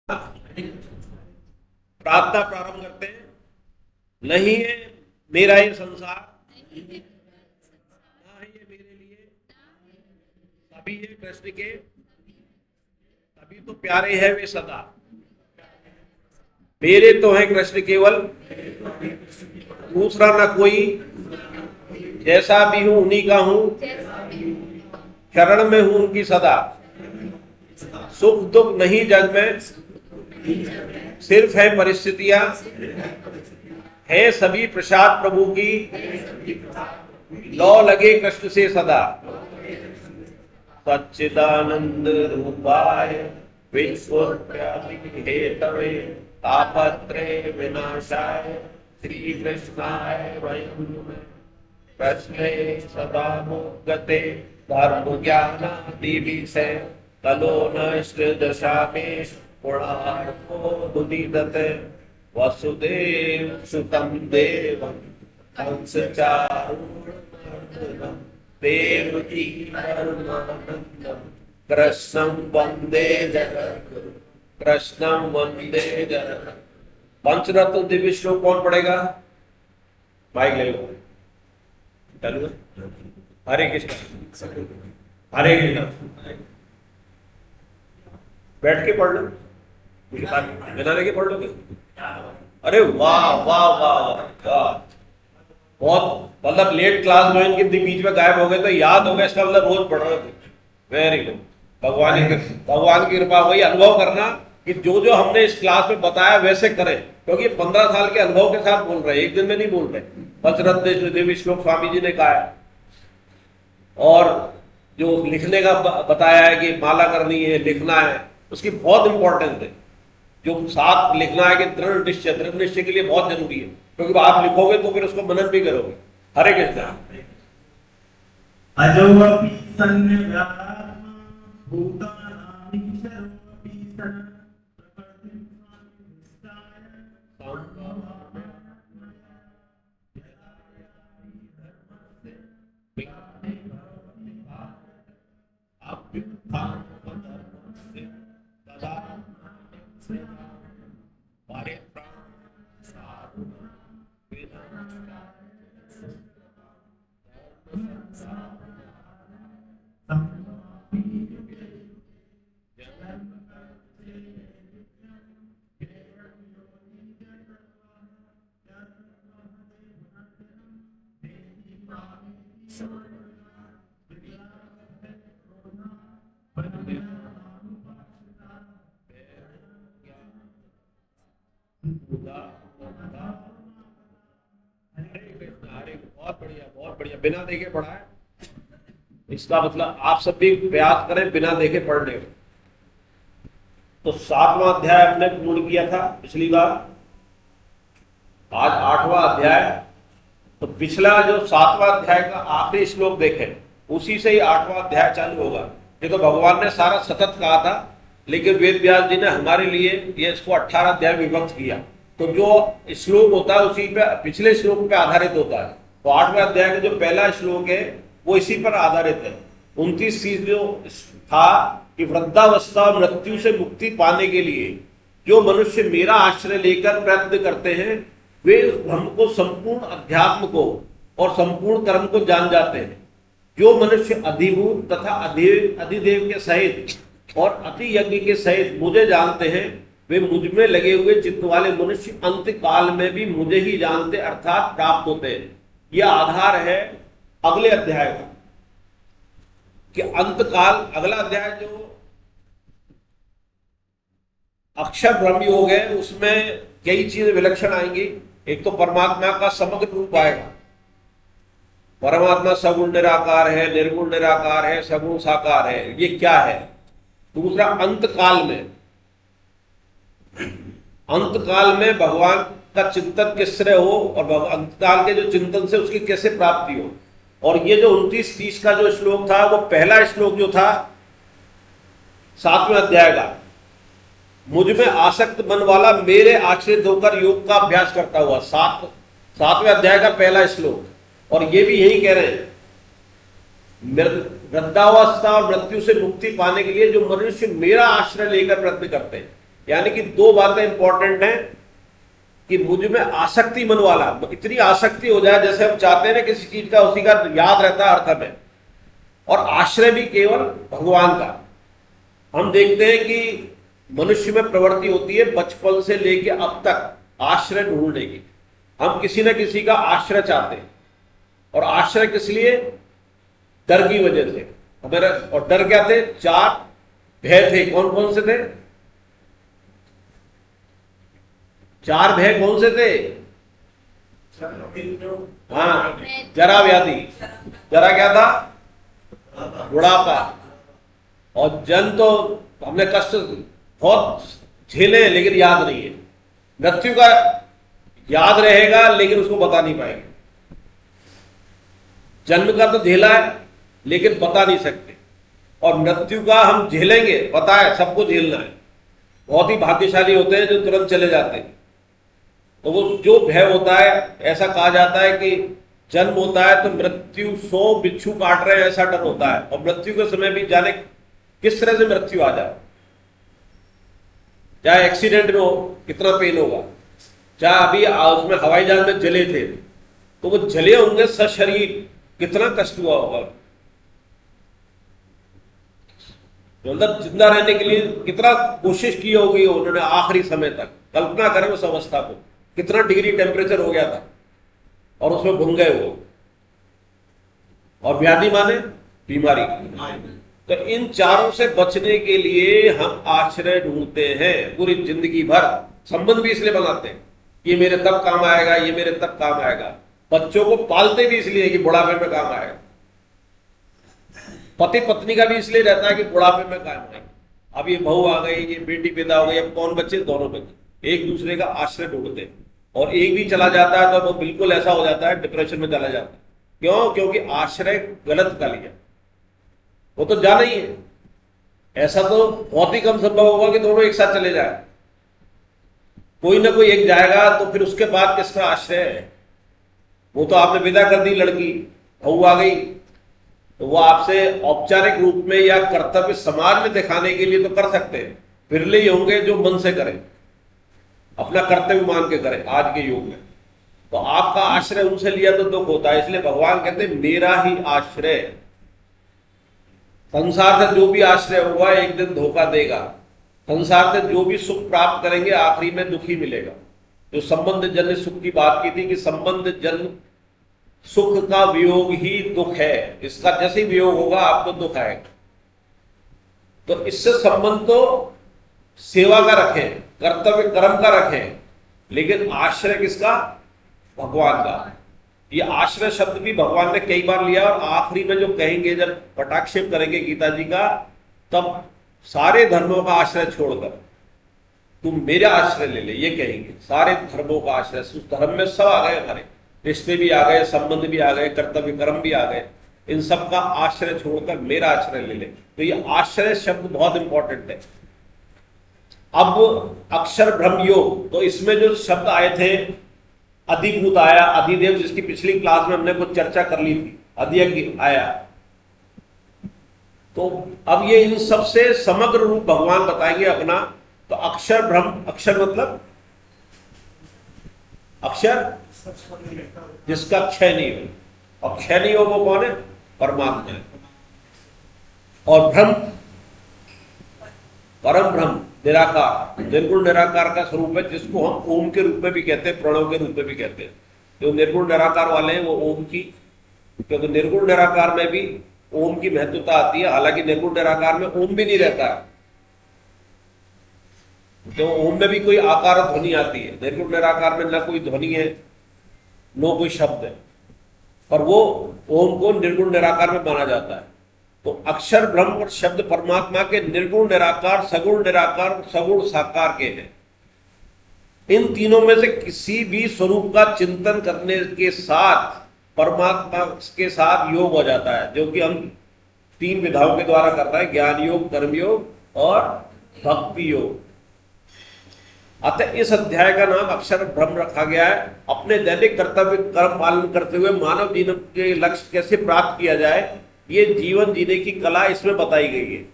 प्रार्थना प्रारंभ करते हैं। नहीं है मेरा ये संसार, ना है ये मेरे लिए, सभी है कृष्ण के, सभी तो प्यारे हैं वे सदा। मेरे तो है कृष्ण केवल, दूसरा न कोई, जैसा भी हूं उन्हीं का हूं, शरण में हूं उनकी सदा। सुख दुख नहीं जग में, सिर्फ है परिस्थितियां, है सभी प्रसाद प्रभु की, लौ लगे कृष्ण से सदा। सच्चिदानंद रूपाय विश्वोत्पत्ति हेतवे तापत्रय विनाशाय श्री कृष्णाय वयं नमः। कृष्णे सदा मुक्ते धर्म ज्ञानादि विषय तलो नष्ट दशा में पुणार्थो दुनिदते। वसुदेव सुतं देवं कंसचारूढमर्दनं देवकी परमानन्दं कृष्णं वन्दे जगद्गुरुं। कृष्णं वन्दे जगद्गुरुं। पंचरत्न दिव्य श्लोक कौन पढ़ेगा? माइक ले लो। चालू है। हरे कृष्ण हरे कृष्ण। बैठ के पढ़ लो, बिना लेके पढ़ लोगे। अरे वाह वाह वाह वाह, बहुत मतलब लेट क्लास ज्वाइन के बीच में गायब हो गए तो याद हो गया, इसका मतलब रोज पढ़ रहे थे। Very good. भगवान की कृपा। वही अनुभव करना कि जो जो हमने इस क्लास में बताया वैसे करें, क्योंकि 15 साल के अनुभव के साथ बोल रहे हैं, एक दिन में नहीं बोल रहे। पंचरत्न देवी श्लोक स्वामी जी ने कहा है, और जो लिखने का बताया है कि माला करनी है, लिखना है, उसकी बहुत इंपॉर्टेंस है। जो साथ लिखना है कि दृढ़ निश्चय के लिए बहुत जरूरी है, क्योंकि आप लिखोगे तो फिर उसको मनन भी करोगे। हरे कृष्ण। अजोऽपि सन्न्यव्यात्मा भूतानामीशरोऽपि सन् प्रकृतिं स्वामिनिष्ठाय सम्भवामि यदा याति धर्मस्य विघ्ने भवति भारत अभ्युत्थानमधर्मस्य तदात्मानं परित्राणं साधूनां विनाशाय बहुत बढ़िया। बिना देखे पढ़ा है, इसका मतलब आप सब भी प्रयास करें बिना देखे पढ़ने का। तो 7वां अध्याय हमने पूर्ण किया था पिछली बार, आज 8वां अध्याय। तो पिछला जो 7वां अध्याय का आखिरी श्लोक देखें, उसी से ही 8वां अध्याय चालू होगा। ये तो भगवान ने सारा सतत कहा था, लेकिन वेद व्यास जी ने हमारे लिए ये इसको 18 अध्याय विभक्त किया। तो जो श्लोक होता है उसी पे, पिछले श्लोक पे आधारित होता है। तो 8वें अध्याय का जो पहला श्लोक है वो इसी पर आधारित है। 29 चीज जो था कि वृद्धावस्था और मृत्यु से मुक्ति पाने के लिए जो मनुष्य मेरा आश्रय लेकर प्रयत्न करते हैं, वे हमको संपूर्ण अध्यात्म को और संपूर्ण कर्म को जान जाते हैं। जो मनुष्य अधिभूत तथा अधिदेव के सहित और अति यज्ञ के सहित मुझे जानते हैं, वे मुझ में लगे हुए चित्त वाले मनुष्य अंत काल में भी मुझे ही जानते अर्थात प्राप्त होते हैं। यह आधार है अगले अध्याय का, कि अंत काल, अगला अध्याय जो अक्षर ब्रह्म योग है, उसमें कई चीजें विलक्षण आएंगी। एक तो परमात्मा का समग्र रूप आएगा। परमात्मा सगुण निराकार है, निर्गुण निराकार है, सगुण साकार है, ये क्या है। दूसरा, अंत काल में भगवान का चिंतन किससे हो और अंत काल के जो चिंतन से उसकी कैसे प्राप्ति हो। और ये जो 29-30 का जो श्लोक था, वो पहला श्लोक जो था 7वें अध्याय का, मुझ में आसक्त मन वाला मेरे आश्रित होकर योग का अभ्यास करता हुआ, 7वें अध्याय का पहला श्लोक। और ये भी यही कह रहे हैं, वृद्धावस्था और मृत्यु से मुक्ति पाने के लिए जो मनुष्य मेरा आश्रय लेकर प्रयत्न करते हैं, यानी कि दो बातें इंपॉर्टेंट हैं कि मुझ में आसक्ति मन वाला, इतनी आसक्ति हो जाए जैसे हम चाहते हैं ना किसी चीज का, उसी का याद रहता है अर्थ में, और आश्रय भी केवल भगवान का। हम देखते हैं कि मनुष्य में प्रवृत्ति होती है बचपन से लेके अब तक आश्रय ढूंढने की। हम किसी न किसी का आश्रय चाहते हैं, और आश्रय किस लिए? डर की वजह से हमारा। और डर क्या थे? चार भय थे। कौन कौन से थे? चार भय कौन से थे? हाँ, जरा व्याधि। जरा क्या था? बुढ़ापा। और जन तो हमने कष्ट बहुत झेले लेकिन याद नहीं है। मृत्यु का याद रहेगा लेकिन उसको बता नहीं पाएंगे। जन्म का तो झेला है लेकिन बता नहीं सकते, और मृत्यु का हम झेलेंगे, पता है सबको झेलना है। बहुत ही भाग्यशाली होते हैं जो तुरंत चले जाते हैं। तो वो जो भय होता है, ऐसा कहा जाता है कि जन्म होता है तो मृत्यु 100 बिच्छू काट रहे हैं ऐसा डर होता है, और मृत्यु के समय भी जाने किस तरह से मृत्यु आ जाए। चाहे एक्सीडेंट में हो कितना पेन होगा, चाहे अभी उसमें हवाई जहाज में जले थे तो वो जले होंगे सशरीर, कितना कष्ट हुआ होगा। मतलब जिंदा रहने के लिए कितना कोशिश की होगी उन्होंने आखिरी समय तक। कल्पना करें उस अवस्था को, कितना डिग्री टेम्परेचर हो गया था और उसमें घुल गए वो। और व्याधि माने बीमारी। तो इन चारों से बचने के लिए हम आश्रय ढूंढते हैं पूरी जिंदगी भर। संबंध भी इसलिए बनाते हैं, ये मेरे तब काम आएगा, ये मेरे तब काम आएगा। बच्चों को पालते भी इसलिए कि बुढ़ापे में काम आएगा। पति पत्नी का भी इसलिए रहता है कि बुढ़ापे में काम आएगा। अब ये बहू आ गई, ये बेटी पैदा हो गई, अब कौन बच्चे? दोनों बच्चे एक दूसरे का आश्रय ढूंढते हैं। और एक भी चला जाता है तो वो बिल्कुल ऐसा हो जाता है, डिप्रेशन में चला जाता है। क्यों? क्योंकि आश्रय गलत का लिया, वो तो जाना ही है। ऐसा तो बहुत ही कम संभव होगा कि दोनों एक साथ चले जाए। कोई ना कोई एक जाएगा, तो फिर उसके बाद किसका आश्रय है? वो तो आपने विदा कर दी लड़की, बहू आ गई, तो वो आपसे औपचारिक रूप में या कर्तव्य समाज में दिखाने के लिए तो कर सकते हैं। बिरले ही होंगे जो मन से करें, अपना कर्तव्य मान के करें आज के युग में। तो आपका आश्रय उनसे लिया तो दुख होता है। इसलिए भगवान कहते हैं मेरा ही आश्रय। संसार से जो भी आश्रय हुआ एक दिन धोखा देगा। संसार से जो भी सुख प्राप्त करेंगे आखिरी में दुख ही मिलेगा। जो संबंध जन्य सुख की बात की थी कि संबंध जन्य सुख का वियोग ही दुख है। इसका जैसे ही वियोग होगा आपको दुख आएगा। तो इससे संबंध तो सेवा का रखें, कर्तव्य कर्म का रखें, लेकिन आश्रय किसका? भगवान का। ये आश्रय शब्द भी भगवान ने कई बार लिया, और आखिरी में जो कहेंगे जब पटाक्षेप करेंगे गीता जी का, तब सारे धर्मों का आश्रय छोड़कर तुम मेरा आश्रय ले ले, ये कहेंगे। सारे धर्मों का आश्रय, उस धर्म में सब आ गए, हमारे रिश्ते भी आ गए, संबंध भी आ गए, कर्तव्य कर्म भी आ गए। इन सब का आश्रय छोड़कर मेरा आश्रय ले ले। तो ये आश्रय शब्द बहुत इंपॉर्टेंट है। अब अक्षर ब्रह्म योग, तो इसमें जो शब्द आए थे, अधिभूत आया, अधिदेव, जिसकी पिछली क्लास में हमने कुछ चर्चा कर ली थी, अधियज्ञ आया। तो अब ये इन सबसे समग्र रूप भगवान बताएंगे अपना। तो अक्षर ब्रह्म, अक्षर मतलब अक्षर जिसका क्षय नहीं हो, और क्षय नहीं हो वो कौन है? परमात्मा है। और ब्रह्म, परम ब्रह्म, निराकार, निर्गुण निराकार का स्वरूप है, जिसको हम ओम के रूप में भी कहते हैं, प्रणव के रूप में भी कहते हैं। जो निर्गुण निराकार वाले हैं वो ओम की, क्योंकि निर्गुण निराकार में भी ओम की महत्वता आती है। हालांकि निर्गुण निराकार में ओम भी नहीं रहता है, तो ओम में भी कोई आकार ध्वनि आती है। निर्गुण निराकार में ना कोई ध्वनि है, नो कोई शब्द है, पर वो ओम को निर्गुण निराकार में माना जाता है। तो अक्षर ब्रह्म और शब्द परमात्मा के निर्गुण निराकार, सगुण निराकार, सगुण साकार के हैं। इन तीनों में से किसी भी स्वरूप का चिंतन करने के साथ परमात्मा के साथ योग हो जाता है, जो कि हम 3 विधाओं के द्वारा करता है, ज्ञान योग, कर्म योग और भक्ति योग। अतः इस अध्याय का नाम अक्षर ब्रह्म रखा गया है। अपने दैनिक कर्तव्य कर्म पालन करते हुए मानव जीवन के लक्ष्य कैसे प्राप्त किया जाए, ये जीवन जीने की कला इसमें बताई गई है।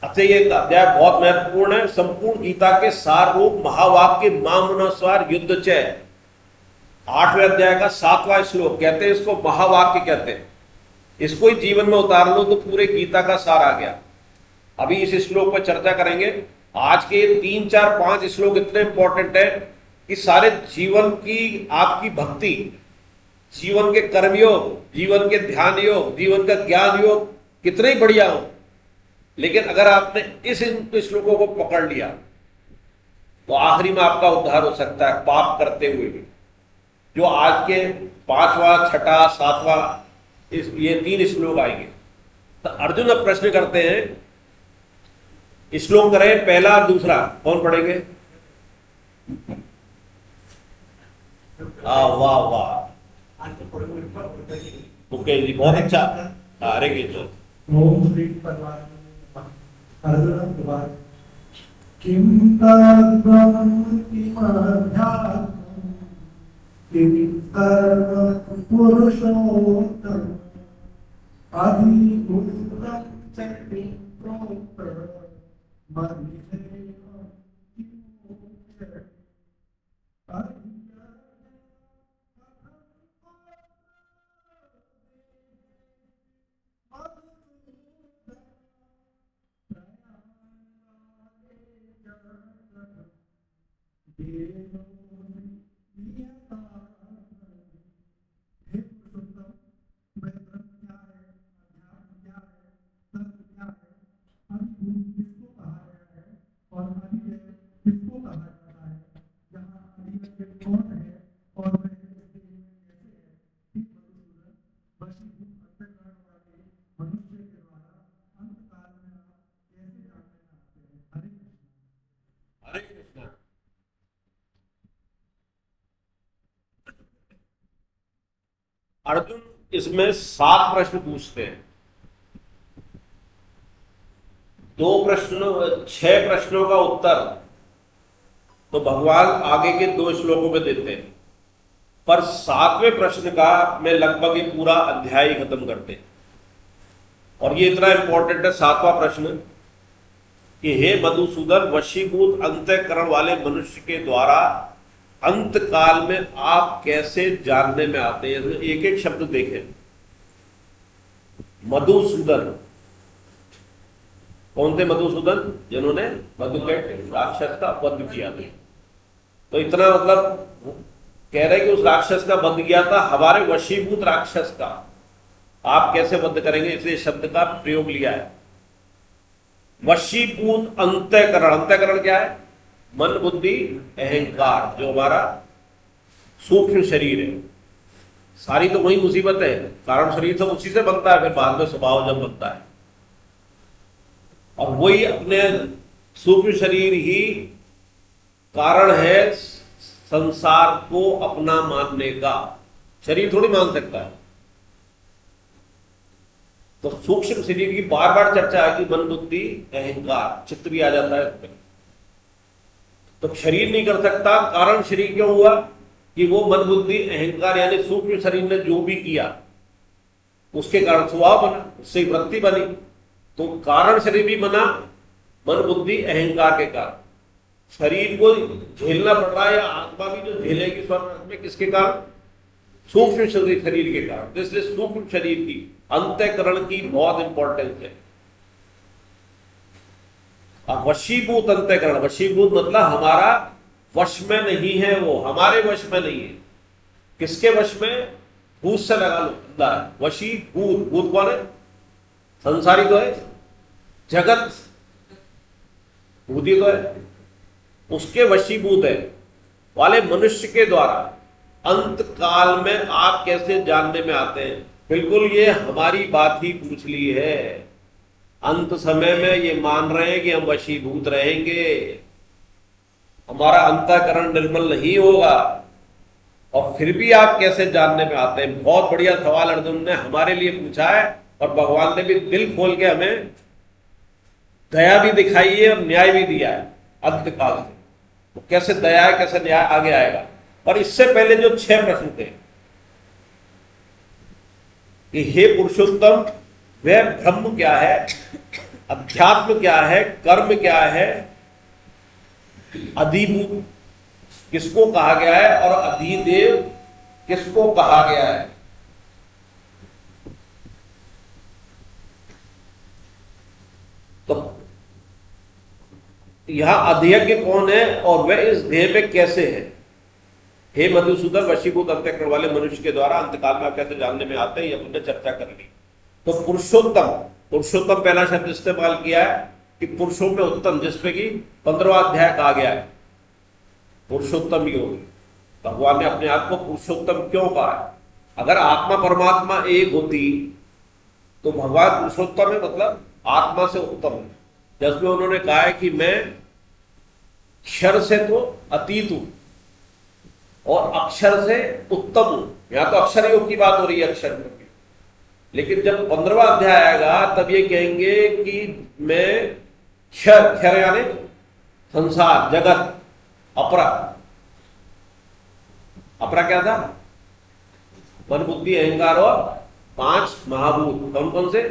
अच्छा, ये अध्याय बहुत महत्वपूर्ण है। संपूर्ण गीता के सार रूप महावाक्य मामनुसार युद्ध च, 8वें अध्याय का 7वां श्लोक, कहते हैं इसको महावाक्य कहते हैं। इसको ही जीवन में उतार लो तो पूरे गीता का सार आ गया। अभी इस श्लोक पर चर्चा करेंगे। आज के 3, 4, 5 श्लोक इतने इंपॉर्टेंट है कि सारे जीवन की आपकी भक्ति, जीवन के कर्मयोग, जीवन के ध्यान योग, जीवन का ज्ञान योग कितने ही बढ़िया हो, लेकिन अगर आपने इस श्लोकों को पकड़ लिया तो आखिरी में आपका उद्धार हो सकता है पाप करते हुए भी। जो आज के 5वां, 6वां, 7वां ये 3 श्लोक आएंगे। तो अर्जुन अब प्रश्न करते हैं, श्लोक करें पहला और दूसरा, कौन पढ़ेंगे? वाह वाह, ओके जी, बहुत अच्छा। अरे ओम श्री परमात्मा अर्जुन किम तद्ब्रह्म किमध्यात्मम् किम कर्म पुरुषोत्तम अधिभूतं चक्रे प्रोक्त मन्यते किमुच्यते अर्जुन इसमें 7 प्रश्न पूछते हैं। 6 प्रश्नों का उत्तर तो भगवान आगे के 2 श्लोकों में देते हैं, पर 7वें प्रश्न का मैं लगभग ये पूरा अध्याय खत्म करते हैं। और ये इतना इंपॉर्टेंट है 7वां प्रश्न कि हे मधुसूदन, वशीभूत अंतःकरण वाले मनुष्य के द्वारा अंत काल में आप कैसे जानने में आते हैं। एक एक शब्द देखें। मधुसूदन, कौन थे मधुसूदन? जिन्होंने मधुकैटभ राक्षस का वध किया था। तो इतना मतलब कह रहे कि उस राक्षस का वध किया था, हमारे वशीभूत राक्षस का आप कैसे वध करेंगे, इसलिए शब्द का प्रयोग लिया है। वशीभूत अंतःकरण, अंतःकरण क्या है? मन, बुद्धि, अहंकार, जो हमारा सूक्ष्म शरीर है। सारी तो वही मुसीबत है, कारण शरीर सब उसी से बनता है, फिर बाद में स्वभाव जब बनता है। और वही अपने सूक्ष्म शरीर ही कारण है संसार को अपना मानने का। शरीर थोड़ी मान सकता है। तो सूक्ष्म शरीर की बार बार चर्चा है कि मन, बुद्धि, अहंकार, चित्त भी आ जाता है उसमें। तो शरीर नहीं कर सकता, कारण शरीर क्यों हुआ? कि वो मन, बुद्धि, अहंकार यानी सूक्ष्म शरीर ने जो भी किया उसके कारण स्वभाव बना, उससे वृत्ति बनी। तो कारण शरीर भी बना मन, बुद्धि, अहंकार के कारण। शरीर को झेलना पड़ रहा है, या आत्मा भी जो झेलेगी स्वर्ग में, किसके कारण? सूक्ष्म शरीर के कारण। इसलिए सूक्ष्म शरीर की अंतःकरण की बहुत इंपॉर्टेंस है। वशीभूत अंतःकरण, वशीभूत मतलब हमारा वश में नहीं है, वो हमारे वश में नहीं है। किसके वश में? भूत से लगा लो, अंदर है वशी भूत। भूत कौन है? संसारी तो है, जगत भूति तो है, उसके वशीभूत है वाले मनुष्य के द्वारा अंत काल में आप कैसे जानने में आते हैं। बिल्कुल ये हमारी बात ही पूछ ली है। अंत समय में ये मान रहे हैं कि हम वशीभूत रहेंगे, हमारा अंतःकरण निर्मल नहीं होगा, और फिर भी आप कैसे जानने में आते हैं। बहुत बढ़िया सवाल अर्जुन ने हमारे लिए पूछा है, और भगवान ने भी दिल खोल के हमें दया भी दिखाई है और न्याय भी दिया है अंत काल से। तो कैसे दया है, कैसे न्याय आगे आएगा। और इससे पहले जो 6 प्रश्न थे कि हे पुरुषोत्तम, वह ब्रह्म क्या है, अध्यात्म क्या है, कर्म क्या है, अधिभूत किसको कहा गया है और अधिदेव किसको कहा गया है। तो यहां अधियज्ञ कौन है और वह इस देह में कैसे है। हे मधुसूदन, वशीभूत अंतःकरण वाले मनुष्य के द्वारा अंतकाल में कैसे जानने में आते हैं, यह हमने चर्चा कर ली। तो पुरुषोत्तम, पुरुषोत्तम पहला शब्द इस्तेमाल किया है कि पुरुषों में उत्तम, जिसपे कि 15वां अध्याय कहा गया है पुरुषोत्तम योग। भगवान ने अपने आप को पुरुषोत्तम क्यों कहा है? अगर आत्मा परमात्मा एक होती तो भगवान पुरुषोत्तम है, मतलब आत्मा से उत्तम है। जिसमें उन्होंने कहा है कि मैं क्षर से तो अतीत हूं और अक्षर से उत्तम हूं। यहां तो अक्षर योग की बात हो रही है, अक्षर योग की। लेकिन जब 15वां अध्याय आएगा तब ये कहेंगे कि मैं क्षर, क्षर यानी संसार, जगत, अपरा। अपरा क्या था? मन, बुद्धि, अहंकार और 5 महाभूत। कौन कौन से?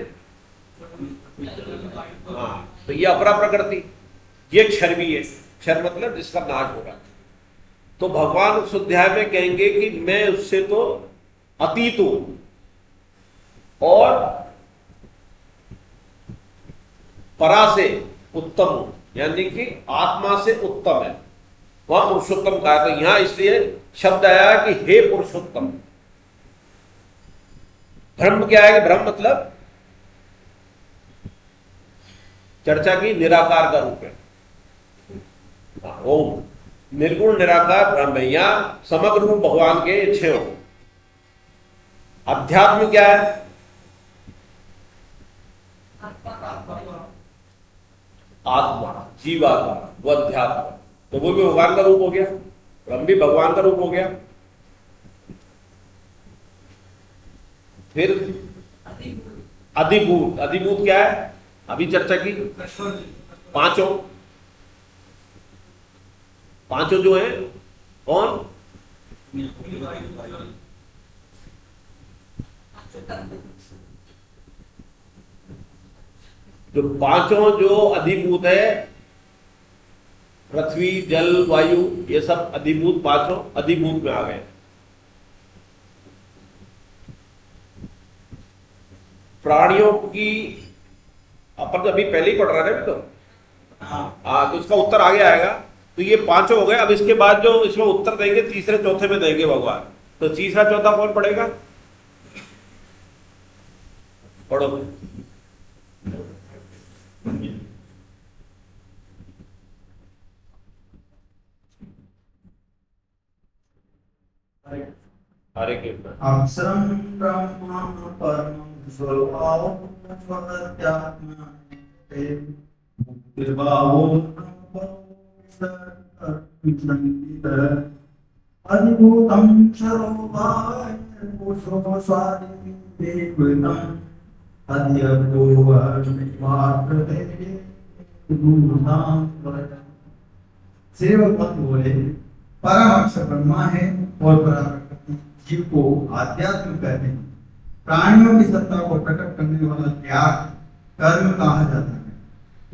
हाँ, तो ये अपरा प्रकृति, ये क्षर भी है। क्षर मतलब जिसका नाश होगा। तो भगवान उस अध्याय में कहेंगे कि मैं उससे तो अतीत हूं और परा से उत्तम हूं, यानी कि आत्मा से उत्तम है। वहां पुरुषोत्तम कहा। तो यहां इसलिए शब्द आया कि हे पुरुषोत्तम। ब्रह्म क्या है? कि ब्रह्म मतलब चर्चा की निराकार का रूप है। ओम निर्गुण निराकार ब्रह्म है। यहां समग्र रूप भगवान के 6 हो। अध्यात्म क्या है? आत्मा, जीवात्मा, वो अध्यात्म। तो वो भी भगवान का रूप हो गया, ब्रह्म भी भगवान का रूप हो गया। फिर अधिभूत, अधिभूत क्या है? अभी चर्चा की पांचों जो है कौन? जो पांचों जो अधिभूत है, पृथ्वी, जल, वायु, ये सब अधिभूत, पांचों अधिभूत में आ गए। प्राणियों की अपन अभी पहले ही पढ़ रहे हैं तो हाँ, तो इसका उत्तर आगे आएगा। तो ये पांचों हो गए। अब इसके बाद जो इसमें उत्तर देंगे तीसरे चौथे में देंगे भगवान। तो तीसरा चौथा कौन पढ़ेगा? पढ़ो। हरे कृष्ण। अक्षरं ब्रह्म परमं स्वभावं स्वध्यात्मा ते मुक्तिर्भावो अधिभूतं क्षरोभाय पुरुषो स्वादिदेवतम् अद्यतो वर्णिवाकृते गुरुनाम वरदम्। सेवक बोले परम अक्षर ब्रह्मा है और पराप्रकृति जीव को आध्यात्म कहते हैं। प्राणियों की सत्ता को प्रकट करने वाला त्याग कर्म कहा जाता है।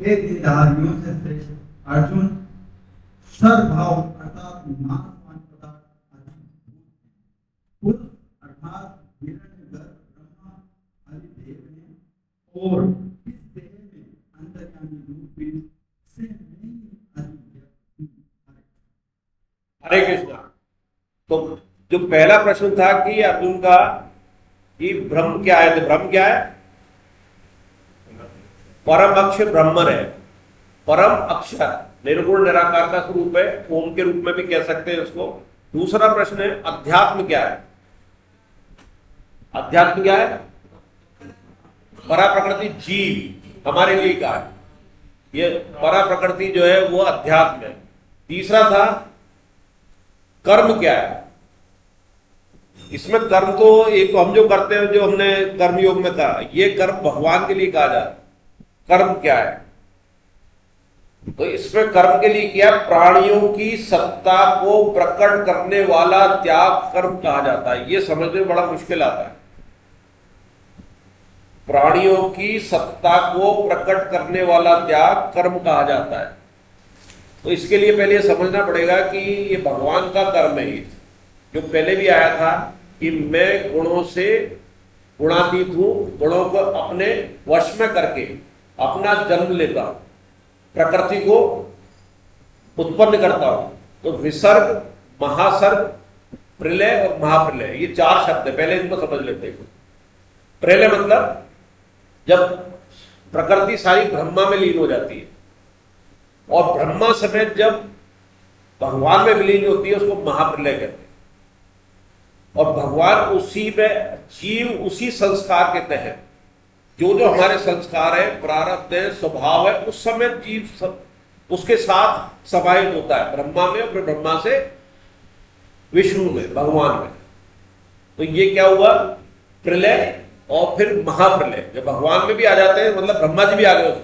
ये देहधारियों से श्रेष्ठ अर्जुन सर्वभाव अर्थात नाशवान पदार्थ अधिभूत अर्थात हिरण्यगर्भ ब्रह्मा अधिदेव है और इस देह में अंतर्यामी रूप से नहीं अधिव्यक्त। हरे कृष्णा। तो जो पहला प्रश्न था कि अर्जुन का कि ब्रह्म क्या है, तो ब्रह्म क्या है? परम अक्षर ब्रह्मन है। परम अक्षर निर्गुण निराकार का स्वरूप है, ओम के रूप में भी कह सकते हैं उसको। दूसरा प्रश्न है अध्यात्म क्या है? अध्यात्म क्या है? परा प्रकृति जीव हमारे लिए कहा है। ये परा प्रकृति जो है वो अध्यात्म है। तीसरा था कर्म क्या है? इसमें कर्म तो एक हम जो करते हैं, जो हमने कर्म योग में कहा, ये कर्म भगवान के लिए कहा जाता है। कर्म क्या है? तो इसमें कर्म के लिए क्या? प्राणियों की सत्ता को प्रकट करने वाला त्याग कर्म कहा जाता है। ये समझने में बड़ा मुश्किल आता है। प्राणियों की सत्ता को प्रकट करने वाला त्याग कर्म कहा जाता है। तो इसके लिए पहले ये समझना पड़ेगा कि ये भगवान का कर्म है। ये जो पहले भी आया था कि मैं गुणों से गुणातीत हूं, गुणों को अपने वश में करके अपना जन्म लेता हूं, प्रकृति को उत्पन्न करता हूं। तो विसर्ग, महासर्ग, प्रलय और महाप्रलय, ये 4 शब्द है, पहले इनको समझ लेते हैं। प्रलय मतलब जब प्रकृति सारी ब्रह्मा में लीन हो जाती है, और ब्रह्मा समेत जब भगवान में विलीन होती है उसको महाप्रलय कहते हैं। और भगवान उसी में, जीव उसी संस्कार के तहत, जो जो हमारे संस्कार है, प्रारब्ध है, स्वभाव है, उस समय जीव सब उसके साथ समाहित होता है, ब्रह्मा में, और फिर ब्रह्मा से विष्णु में, भगवान में। तो ये क्या हुआ, प्रलय और फिर महाप्रलय। जब भगवान में भी आ जाते हैं, मतलब ब्रह्मा जी भी आ गए,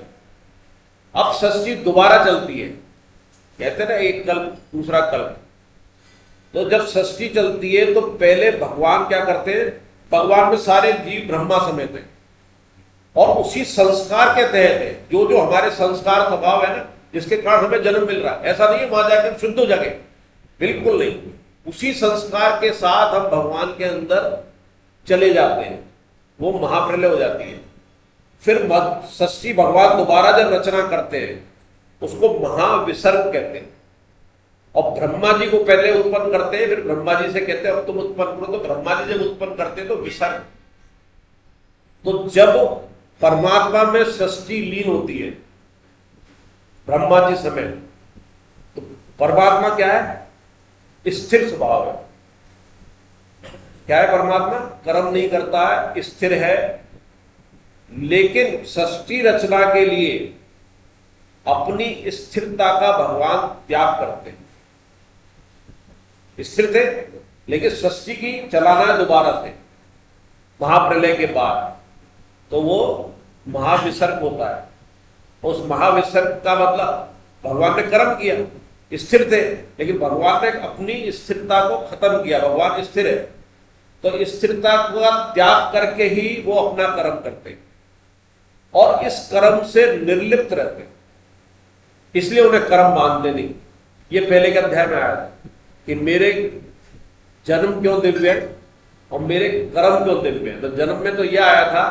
अब सृष्टि दोबारा चलती है। कहते हैं ना, एक कल्प दूसरा कल्प। तो जब सृष्टि चलती है तो पहले भगवान क्या करते हैं, भगवान में सारे जीव ब्रह्मा समेत हैं, और उसी संस्कार के तहत है, जो जो हमारे संस्कार स्वभाव है ना, जिसके कारण हमें जन्म मिल रहा है। ऐसा नहीं है वहां जाकर शुद्ध हो जाके, बिल्कुल नहीं। उसी संस्कार के साथ हम भगवान के अंदर चले जाते हैं, वो महाप्रलय हो जाती है। फिर सृष्टि भगवान दोबारा जब रचना करते हैं उसको महाविसर्ग कहते हैं। और ब्रह्मा जी को पहले उत्पन्न करते हैं, फिर ब्रह्मा जी से कहते हैं अब तुम उत्पन्न करो। तो ब्रह्मा जी जब उत्पन्न करते हैं तो विसर्ग। तो जब परमात्मा में सृष्टि लीन होती है ब्रह्मा जी समेत, तो परमात्मा क्या है, स्थिर स्वभाव है। क्या है परमात्मा, कर्म नहीं करता है, स्थिर है। लेकिन सृष्टि रचना के लिए अपनी स्थिरता का भगवान त्याग करते हैं। स्थिर थे, लेकिन सृष्टि की चलाना है दोबारा से महाप्रलय के बाद, तो वो महाविसर्ग होता है। उस महाविसर्ग का मतलब भगवान ने कर्म किया, स्थिर थे, लेकिन भगवान ने अपनी स्थिरता को खत्म किया। भगवान स्थिर है, तो स्थिरता का त्याग करके ही वो अपना कर्म करते हैं, और इस कर्म से निर्लिप्त रहते हैं, इसलिए उन्हें कर्म मानते नहीं। ये पहले के अध्याय में आया था कि मेरे जन्म क्यों दिव्य है और मेरे कर्म क्यों दिव्य है। तो जन्म में तो यह आया था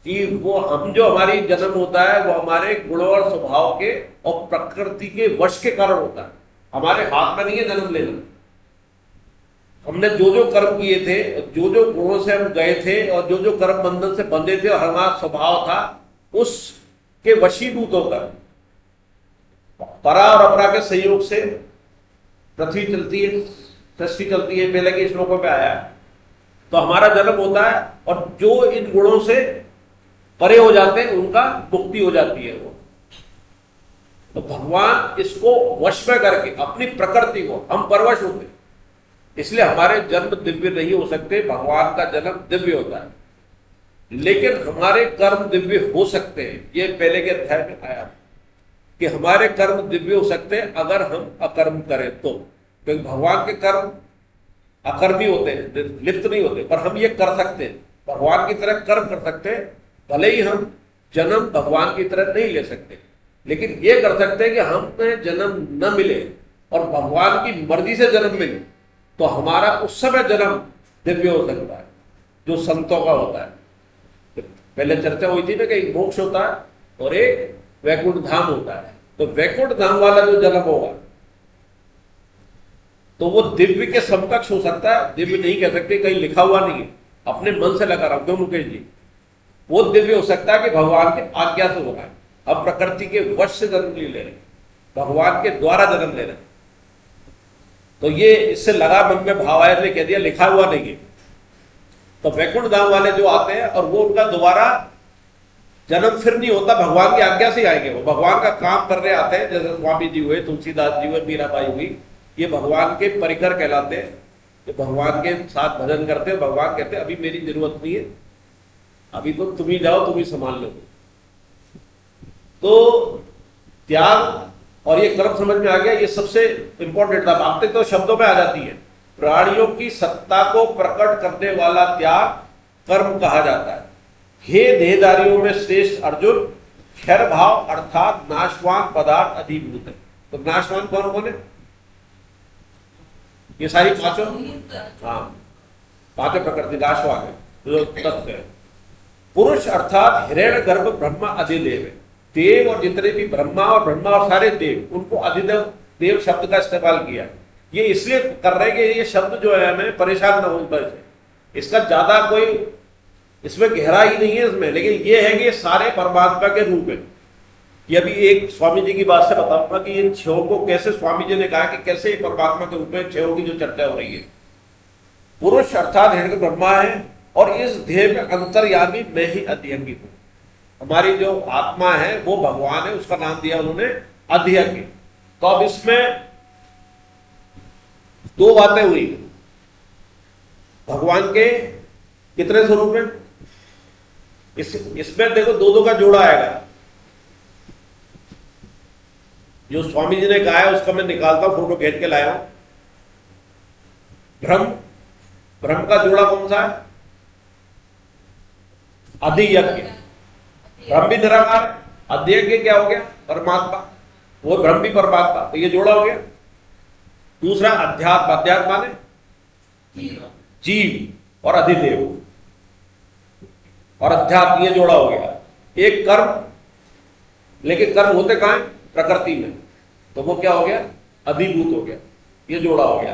कि वो हम जो हमारी जन्म होता है वो हमारे गुणों और स्वभाव के और प्रकृति के वश के कारण होता है, हमारे हाथ में नहीं है जन्म लेना। हमने जो जो कर्म किए थे, जो जो गुणों से हम गए थे, और जो जो कर्म बंधन से बंधे थे और हमारा स्वभाव था, उसके वशीभूत होकर परा और अपरा के संयोग से पृथ्वी चलती है, सृष्टि चलती है। पहले के श्लोकों में आया, तो हमारा जन्म होता है, और जो इन गुणों से परे हो जाते हैं उनका मुक्ति हो जाती है। वो तो भगवान इसको वश में करके अपनी प्रकृति को, हम परवश होते, इसलिए हमारे जन्म दिव्य नहीं हो सकते। भगवान का जन्म दिव्य होता है, लेकिन हमारे कर्म दिव्य हो सकते हैं। ये पहले के अध्याय में आया कि हमारे कर्म दिव्य हो सकते हैं अगर हम अकर्म करें तो। क्योंकि भगवान के कर्म अकर्मी होते हैं, लिप्त नहीं होते, पर हम ये कर सकते हैं, भगवान की तरह कर्म कर सकते हैं। भले ही हम जन्म भगवान की तरह नहीं ले सकते, लेकिन ये कर सकते हैं कि हमें जन्म न मिले और भगवान की मर्जी से जन्म मिले, तो हमारा उस समय जन्म दिव्य हो सकता है, जो संतों का होता है। पहले चर्चा हुई थी ना कि एक मोक्ष होता है और एक वैकुंठ धाम होता है। तो वैकुंठ धाम वाला जो जन्म होगा तो वो दिव्य के समकक्ष हो सकता है। दिव्य नहीं कह सकते, कहीं लिखा हुआ नहीं है, अपने मन से लगा रहा हूं। क्यों मुकेश जी? वो दिव्य हो सकता है कि भगवान की आज्ञा से हो रहा है, अब प्रकृति के वश से जन्म नहीं ले रहे, भगवान के द्वारा जन्म ले रहे। तो ये इससे लगा मन में भाव आया, कह दिया लिखा हुआ नहीं है। तो वैकुंठ धाम वाले जो आते हैं और वो उनका दोबारा जन्म फिर नहीं होता, भगवान की आज्ञा से आएंगे। वो भगवान का काम करने आते हैं, जैसे स्वामी जी हुए, तुलसीदास जी हुए, मीराबाई हुई, ये भगवान के परिकर कहलाते हैं, जो भगवान के साथ भजन करते हैं। भगवान कहते हैं अभी मेरी जरूरत नहीं है, अभी तो तुम ही जाओ, तुम ही संभाल लो। तो त्याग और ये कर्म समझ में आ गया, ये सबसे इंपॉर्टेंट था। बातें तो शब्दों में आ जाती है। प्राणियों की सत्ता को प्रकट करने वाला त्याग कर्म कहा जाता है। हे देहधारियों में श्रेष्ठ अर्जुन, क्षर भाव अर्थात नाशवान पदार्थ अधिभूत है। तो नाशवान कौन कौन है? ये सारी पांचों, हाँ पांचों प्रकृति नाशवान है, जो तत्व है। पुरुष अर्थात हिरण्य गर्भ ब्रह्मा अधिदेव है। देव और जितने भी ब्रह्मा और सारे देव, उनको अधिदेव देव शब्द का इस्तेमाल किया। ये इसलिए कर रहे हैं कि ये शब्द जो है हमें परेशान न हो इससे, इसका ज्यादा कोई इसमें गहराई नहीं है इसमें, लेकिन ये है कि ये सारे परमात्मा के रूप है। ये अभी एक स्वामी जी की बात से बताऊंगा कि इन छह को कैसे स्वामी जी ने कहा कि कैसे परमात्मा के रूप में छह की जो चर्चा हो रही है। पुरुष अर्थात हिरण्य ब्रह्मा है और इस देह में अंतर्यामी मैं ही अधियज्ञ हूं। हमारी जो आत्मा है वो भगवान है, उसका नाम दिया उन्होंने अधियज्ञ। तो अब इसमें दो बातें हुई। भगवान के कितने स्वरूप हैं? इसमें देखो दो दो का जोड़ा आएगा। जो स्वामी जी ने कहा है उसका मैं निकालता हूं, फोटो खींच के लाया हूं। ब्रह्म का जोड़ा कौन सा है? अधियज्ञ। ब्रह्म भी निराकार, अधियज्ञ क्या हो गया? परमात्मा। वो ब्रह्म भी परमात्मा, तो ये जोड़ा हो गया। दूसरा अध्यात्म, अध्यात्म माने जीव और अधिदेव और अध्यात्म, ये जोड़ा हो गया। एक कर्म, लेकिन कर्म होते कहां है? प्रकृति में, तो वो क्या हो गया? अधिभूत हो गया, ये जोड़ा हो गया।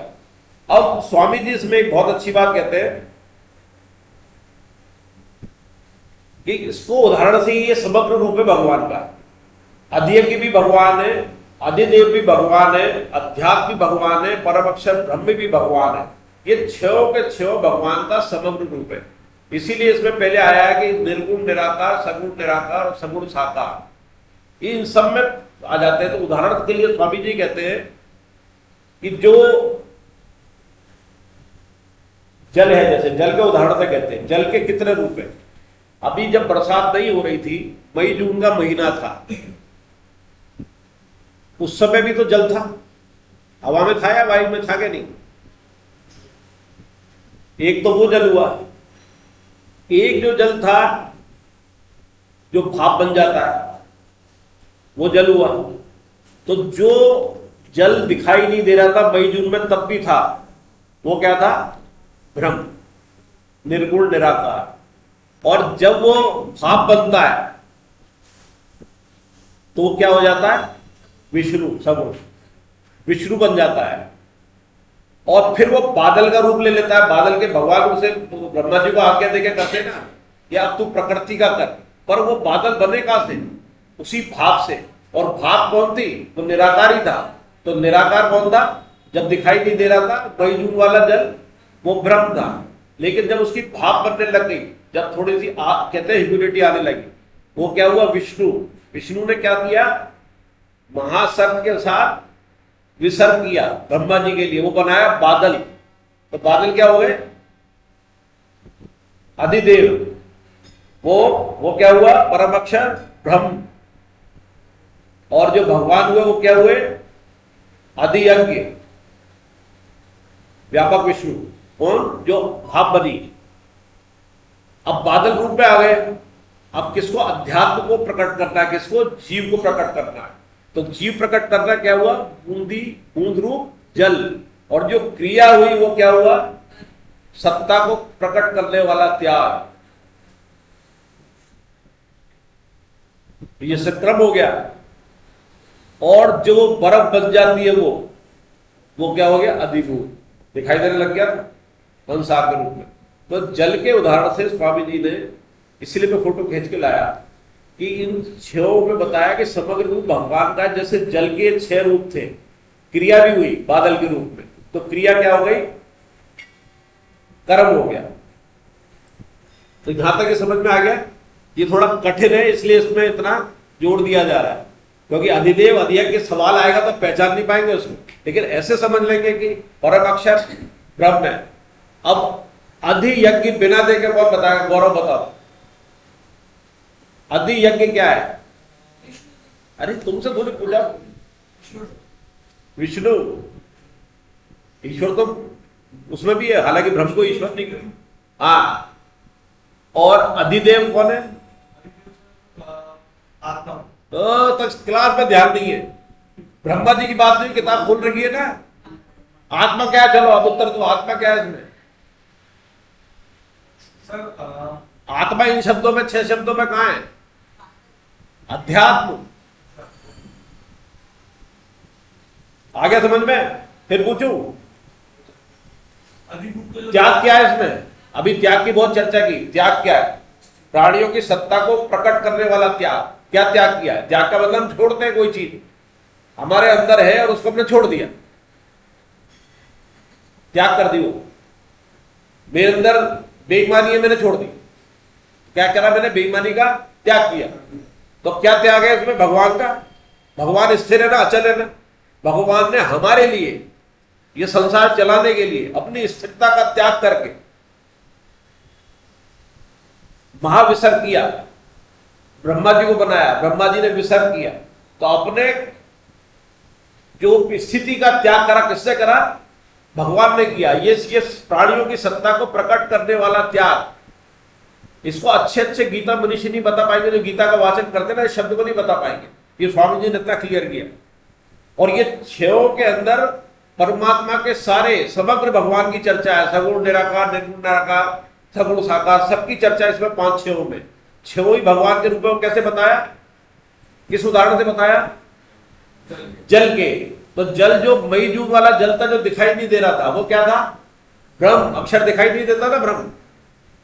अब स्वामी जी इसमें एक बहुत अच्छी बात कहते हैं कि इसको उदाहरण से ये समग्र रूप है भगवान का। अधियज्ञ भी भगवान है, अधिदेव भी भगवान है, अध्यात्म भी भगवान है, परम अक्षर ब्रह्म भी भगवान है। ये छह के छह भगवान का समग्र रूप है। इसीलिए इसमें पहले आया है कि निर्गुण निराकार, सगुण निराकार और सगुण साकार, इन सब में आ जाते हैं। तो उदाहरण के लिए स्वामी जी कहते हैं कि जो जल है, जैसे जल के उदाहरण से कहते हैं, जल के कितने रूप है? अभी जब बरसात नहीं हो रही थी, मई जून का महीना था, उस समय भी तो जल था। हवा में था या वायु में था कि नहीं? एक तो वो जल हुआ, एक जो जल था जो भाप बन जाता है, वो जल हुआ। तो जो जल दिखाई नहीं दे रहा था मई जून में तब भी था, वो क्या था? ब्रह्म, निर्गुण निराकार। और जब वो भाप बनता है तो वो क्या हो जाता है? विष्णु, सगुण, विष्णु बन जाता है। और फिर वो बादल का रूप ले लेता है। बादल के भगवान उसे ब्रह्मा जी को आज्ञा देके करते ना, या अब तू प्रकृति का कर, पर वो बादल बने कहां से? उसी भाप से। और भाप कौन थी? वो निराकार ही था। तो निराकार कौन था? जब दिखाई नहीं दे रहा था मई जून वाला जल, वो ब्रह्म था। लेकिन जब उसकी भाप बनने लग गई, जब थोड़ी सी कहते हैं ह्यूमिडिटी आने लगी, वो क्या हुआ? विष्णु। विष्णु ने क्या किया? महासर्प के साथ विसर्ग किया ब्रह्मा जी के लिए, वो बनाया बादल। तो बादल क्या हो गए? अधिदेव। वो क्या हुआ? परम अक्षर ब्रह्म। और जो भगवान हुए वो क्या हुए? अधियज्ञ, व्यापक विष्णु। कौन? जो भाप बनी। अब बादल रूप में आ गए। अब किसको? अध्यात्म को प्रकट करना है, किसको? जीव को प्रकट करना है। तो जीव प्रकट करना क्या हुआ? बूंदी, बूंद रूप जल। और जो क्रिया हुई वो क्या हुआ? सत्ता को प्रकट करने वाला त्याग। ये सक्रम हो गया। और जो बर्फ बन जाती है वो क्या हो गया? अधिभूत, दिखाई देने लग गया संसार के रूप में। तो जल के उदाहरण से स्वामी जी ने, इसलिए मैं फोटो खींच के लाया कि इन छहों में बताया कि समग्र रूप भगवान का, जैसे जल के 6 रूप थे, क्रिया भी हुई बादल के रूप में। तो क्रिया क्या हो गई? कर्म हो गया। तो यहां तक ये समझ में आ गया। ये थोड़ा कठिन है, इसलिए इसमें इतना जोड़ दिया जा रहा है, क्योंकि अधिदेव अधियज्ञ सवाल आएगा तो पहचान नहीं पाएंगे उसको। लेकिन ऐसे समझ लेंगे कि परम अक्षर ब्रह्म है। अब अधियज्ञ बिना देखे कौन बताएगा? गौरव बताओ, अधियज्ञ क्या है? अरे तुमसे बोले पूछा। विष्णु, ईश्वर तो उसमें भी है, हालांकि ब्रह्म को ईश्वर नहीं कहे। हाँ, और अधिदेव कौन है? आत्मा। तो क्लास में ध्यान नहीं है, ब्रह्मा जी की बात नहीं, किताब खोल रखी है ना। आत्मा क्या है? चलो अब उत्तर दो, आत्मा क्या है इसमें? सर आत्मा इन शब्दों में, 6 शब्दों में कहां है? अध्यात्म। आ गया समझ में? फिर पूछूं, त्याग क्या है इसमें? अभी त्याग की बहुत चर्चा की। त्याग क्या है? प्राणियों की सत्ता को प्रकट करने वाला त्याग। क्या त्याग किया? त्याग का मतलब हम छोड़ते हैं कोई चीज हमारे अंदर है और उसको हमने छोड़ दिया, त्याग कर दी। वो मेरे अंदर बेईमानी है, मैंने छोड़ दी। क्या करा मैंने? बेईमानी का त्याग किया। तो क्या त्याग है इसमें? भगवान का। भगवान स्थिर है ना, अचल है ना। भगवान ने हमारे लिए, ये संसार चलाने के लिए अपनी स्थिरता का त्याग करके महाविसर्ग किया। ब्रह्मा जी को बनाया, ब्रह्मा जी ने विसर्ग किया। तो अपने जो स्थिति का त्याग करा, किससे करा? भगवान ने किया। ये प्राणियों की सत्ता को प्रकट करने वाला त्याग। इसको अच्छे अच्छे गीता मनीषी नहीं बता पाएंगे, जो गीता का वाचन करते ना, इस शब्द को नहीं बता पाएंगे। ये स्वामी जी ने इतना क्लियर किया। और ये 6 के अंदर परमात्मा के सारे समग्र भगवान की चर्चा है। सगुण निराकार, निर्गुण निराकार, सगुण साकार, सबकी चर्चा इसमें 5-6 में। 6 ही भगवान के रूप में कैसे बताया? किस उदाहरण से बताया? जल के। तो जल, जो मई जून वाला जल था, जो दिखाई नहीं दे रहा था, वो क्या था? ब्रह्म। अक्षर दिखाई नहीं देता ना, ब्रह्म।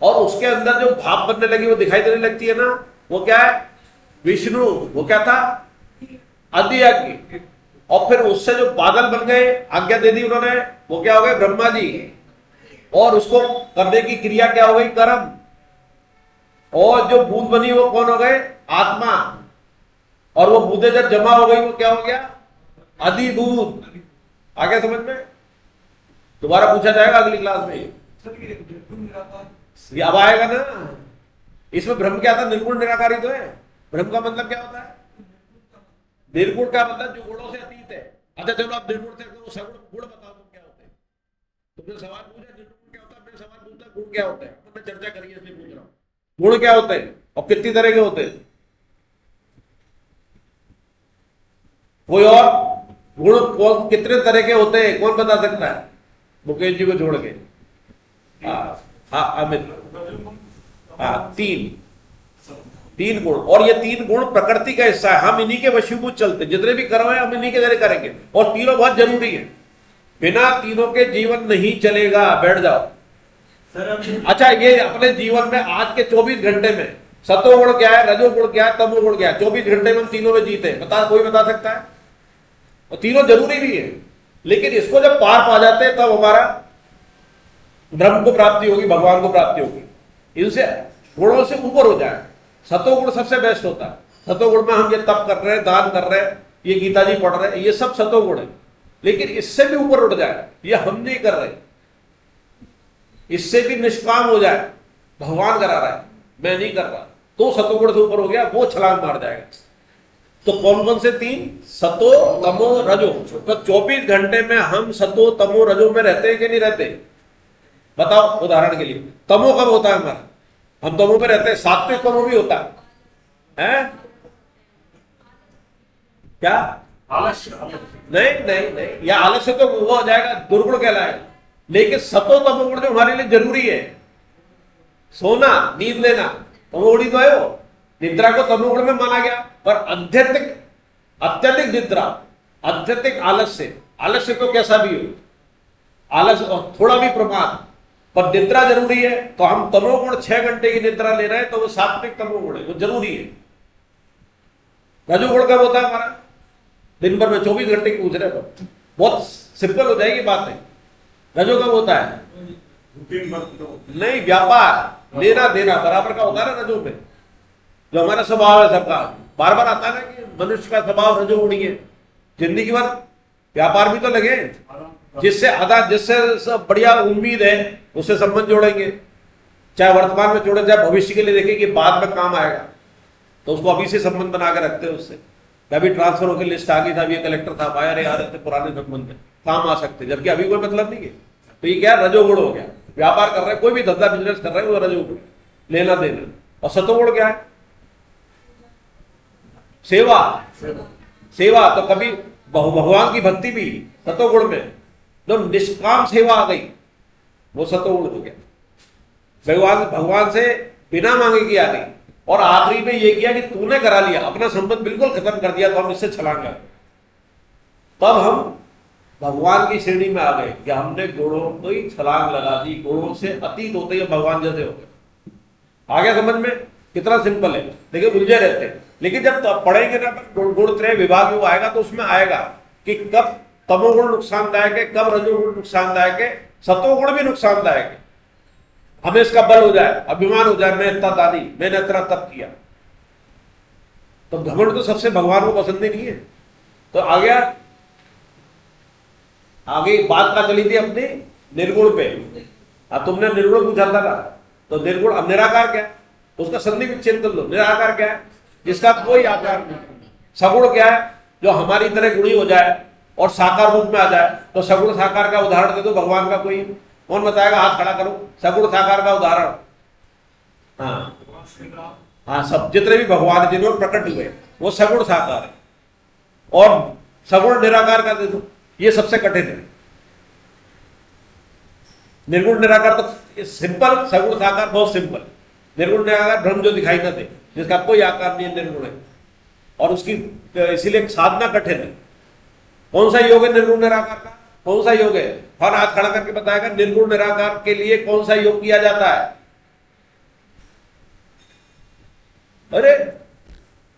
और उसके अंदर जो भाप बनने लगी, वो दिखाई देने लगती है ना, वो क्या है? विष्णु। वो क्या था? आदि आज्ञा। और फिर उससे जो बादल बन गए, आज्ञा दे दी उन्होंने, वो क्या हो गए? ब्रह्मा जी। और उसको करने की क्रिया क्या हो गई? कर्म। और जो बूंद बनी, वो कौन हो गए? आत्मा। और वो बूंदे जब जमा हो गई, वो क्या हो गया? अधिभूत। आगे समझ में? दोबारा पूछा जाएगा अगली क्लास में। ये अब आएगा ना। इसमें ब्रह्म क्या था? निर्गुण निराकारी तो है। ब्रह्म का मतलब क्या होता है? निर्गुण का मतलब जो गुणों से अतीत है। अच्छा चलो, आप निर्गुण से सगुण गुण बताओ, तुम क्या होते हैं? तुमने सवाल पूछा निर्गुण क्या होता है, मैंने सवाल पूछा गुण क्या होता है। मैंने चर्चा करी है, इसलिए पूछ रहा हूं। गुण क्या होते हैं और कितनी तरह के होते हैं? कोई और गुण कौन, कितने तरह के होते हैं, कौन बता सकता है? मुकेश जी को छोड़ के। हाँ अमित। हाँ, 3 गुण। और ये 3 गुण प्रकृति का हिस्सा है। हम इन्हीं के वशीभूत चलते, जितने भी कर्म है हम इन्हीं के जरिए करेंगे। और तीनों बहुत जरूरी है, बिना तीनों के जीवन नहीं चलेगा। बैठ जाओ। अच्छा, ये अपने जीवन में आज के 24 घंटे में सतोगुण क्या है, रजोगुण क्या है, तमोगुण क्या है? 24 घंटे में हम तीनों में जीते, कोई बता सकता है? और तीनों जरूरी भी है, लेकिन इसको जब पार पा जाते हैं, तब हमारा ब्रह्म को प्राप्ति होगी, भगवान को प्राप्ति होगी। इनसे गुणों से ऊपर हो जाए। सतोगुण सबसे बेस्ट होता है। सतोगुण में हम ये तप कर रहे हैं, दान कर रहे हैं, ये गीता जी पढ़ रहे हैं, ये सब सतोगुण है। लेकिन इससे भी ऊपर उठ जाए, ये हम नहीं कर रहे, इससे भी निष्काम हो जाए, भगवान करा रहा है, मैं नहीं कर रहा, तो सतोगुण से ऊपर हो गया, वो छलांग मार जाएगा। तो कौन कौन से 3? सतो, तमो, रजो। तो 24 घंटे में हम सतो, तमो, रजो में रहते हैं कि नहीं रहते? बताओ। उदाहरण के लिए, तमो कब होता है हमारा? हम तमो में रहते हैं। सात्विक तमो भी होता है? क्या? आलस्य। नहीं, या आलस्य तो वो हो जाएगा, दुर्गुण कहलाएगा। लेकिन सतो तमोगुण जो हमारे लिए जरूरी है, सोना, नींद लेना, तमोगुणी तो है वो। निद्रा को तमोगुण में माना गया। पर अत्यधिक निद्रा, अत्यधिक आलस्य तो कैसा भी हो, आलस्य और थोड़ा भी प्रमाद, पर निद्रा जरूरी है। तो हम तमोगुण 6 घंटे की निद्रा ले रहे हैं, तो वो सात्विक तमोगुण है, वो जरूरी है। रजोगुण कब होता है हमारा? दिन भर में 24 घंटे की पूछ रहे हो, बहुत सिंपल हो जाएगी बात है। रजो कब होता है? नहीं, व्यापार, लेना देना बराबर का होता है ना रजो में। जो हमारा स्वभाव है सबका, बार बार आता है ना कि मनुष्य का स्वभाव रजोगुणी है। जिंदगी भर व्यापार भी तो लगे, जिससे बढ़िया उम्मीद है उससे संबंध जोड़ेंगे, चाहे वर्तमान में जोड़े, चाहे भविष्य के लिए देखें कि बाद में काम आएगा, तो उसको अभी से संबंध बना के रखते हैं उससे। अभी ट्रांसफर होकर लिस्ट आ गई था, ये कलेक्टर था, भाई अरे यार इतने पुराने संबंध है, काम आ सकते, जबकि अभी कोई मतलब नहीं है। तो ये क्या? रजोगुण हो गया। व्यापार कर रहे हैं, कोई भी धंधा बिजनेस कर रहे हैं, वो रजोगुण। लेना देना। और सतोगुण क्या है? सेवा। सेवा तो कभी भगवान की भक्ति भी सतोगुण में, जो निष्काम सेवा आ गई वो सतोगुण हो गया। भगवान से बिना मांगे की आ गई, और आखिरी में ये किया कि तूने करा लिया, अपना संबंध बिल्कुल खत्म कर दिया, तो हम इससे छलांग लगा। तब हम भगवान की श्रेणी में आ गए कि हमने गुणों को ही छलांग लगा दी, गुणों से अतीत होते ही भगवान जैसे हो गए। आ गया समझ में? कितना सिंपल है। देखिए उलझे रहते हैं, लेकिन जब पढ़ेंगे ना गुण त्रय विभाग वो आएगा तो उसमें आएगा कि कब तमोगुण नुकसानदायक है, कब रजोगुण नुकसानदायक है, सतोगुण भी नुकसानदायक है। हमें इसका बल हो जाए, अभिमान हो जाए, मैं इतना दादी, मैंने इतना तप किया, तो घमंड तो सबसे भगवान को पसंद ही नहीं है। तो आ गया, आगे बात का चली थी अपनी निर्गुण पे। अब तुमने निर्गुण पूछा था, तो निर्गुण, अब निराकार क्या है उसका संधि विच्छेद कर लो। निराकार क्या है? जिसका कोई आकार नहीं। सगुण क्या है? जो हमारी तरह गुणी हो जाए और साकार रूप में आ जाए। तो सगुण साकार का उदाहरण दे दो भगवान का कोई, कौन बताएगा? हाथ खड़ा करो, सगुण साकार का उदाहरण। हाँ, सब जितने भी भगवान जिन्होंने प्रकट हुए वो सगुण साकार है। और सगुण निराकार का दे दो, ये सबसे कठिन है। निर्गुण निराकार तो सिंपल, सगुण साकार बहुत सिंपल। निर्गुण निराकार ब्रह्म जो दिखाई न दे, जिसका कोई आकार नहीं, निर्गुण है, और उसकी इसीलिए साधना कठिन है। कौन सा योग है निर्गुण निराकार का? कौन सा योग है? हर हाथ खड़ा करके बताएगा निर्गुण निराकार के लिए कौन सा योग किया जाता है? अरे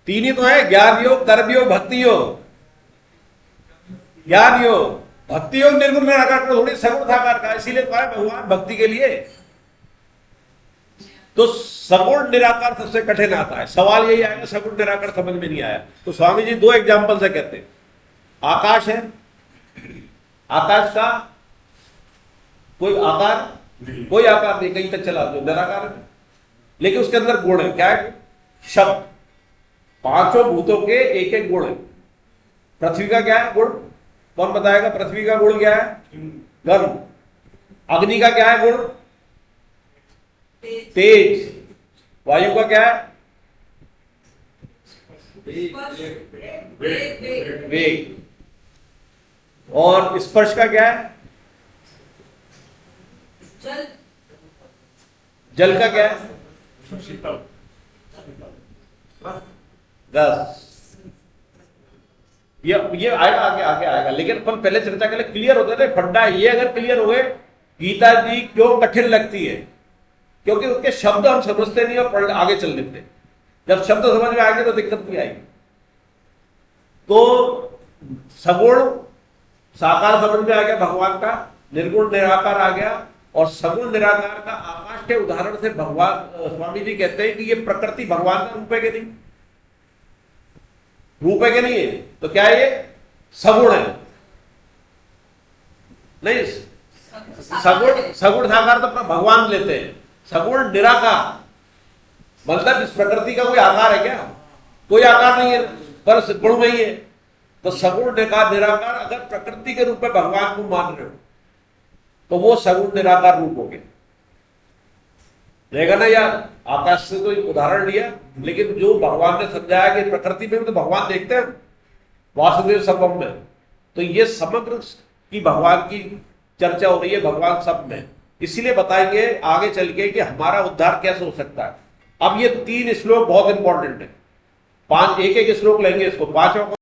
तीन ही तो है, ज्ञान योग, कर्म योग, भक्ति योग। ज्ञान योग, भक्ति योग निर्गुण निराकार का थोड़ी सगुण साकार का, इसीलिए तो है भगवान भक्ति के लिए। तो सगुण निराकार सबसे कठिन आता है। सवाल यही आएगा सगुण निराकार समझ में नहीं आया, तो स्वामी जी दो एग्जाम्पल से कहते हैं। आकाश है, आकाश का कोई आकार, कोई आकार नहीं, कहीं तक चला दो, निराकार है, लेकिन उसके अंदर गुण है। क्या है? शब्द। पांचों भूतों के एक एक गुण है। पृथ्वी का क्या है गुण? कौन बताएगा? पृथ्वी का गुण क्या है? गर्म। अग्नि का क्या है गुण? तेज। वायु का क्या है? वेग। और स्पर्श का क्या है? जल का क्या है? रस। ये आएगा, आगे आगे आएगा, लेकिन अपन पहले चर्चा के लिए क्लियर होते थे फंडा। ये अगर क्लियर हो गए, गीता जी क्यों कठिन लगती है? क्योंकि उसके शब्द हम समझते नहीं और आगे चल लेते। जब शब्द समझ में आएंगे तो दिक्कत नहीं आएगी। तो सगुण साकार समझ में आ गया भगवान का, निर्गुण निराकार आ गया, और सगुण निराकार का आकाश के उदाहरण से भगवान स्वामी जी कहते हैं कि ये प्रकृति भगवान का रूप है कि नहीं? रूप है कि नहीं है? तो क्या है ये? सगुण है। नहीं, सगुण साकार तो भगवान लेते हैं। सगुण निराकार मतलब इस प्रकृति का कोई आकार है क्या? कोई आकार नहीं है, पर गुण में ही है। तो सगुण निराकार अगर प्रकृति के रूप में भगवान को मान रहे हो तो वो सगुण निराकार रूप हो गया। रहेगा ना यार? आकाश से तो उदाहरण लिया, लेकिन जो भगवान ने समझाया कि प्रकृति में भी तो भगवान देखते हैं वासुदेव सर्वम में, तो ये समग्र की भगवान की चर्चा हो रही है, भगवान सब में। इसीलिए बताएंगे आगे चल के कि हमारा उद्धार कैसे हो सकता है। अब ये 3 श्लोक बहुत इंपॉर्टेंट है। 5 एक एक श्लोक लेंगे, इसको 5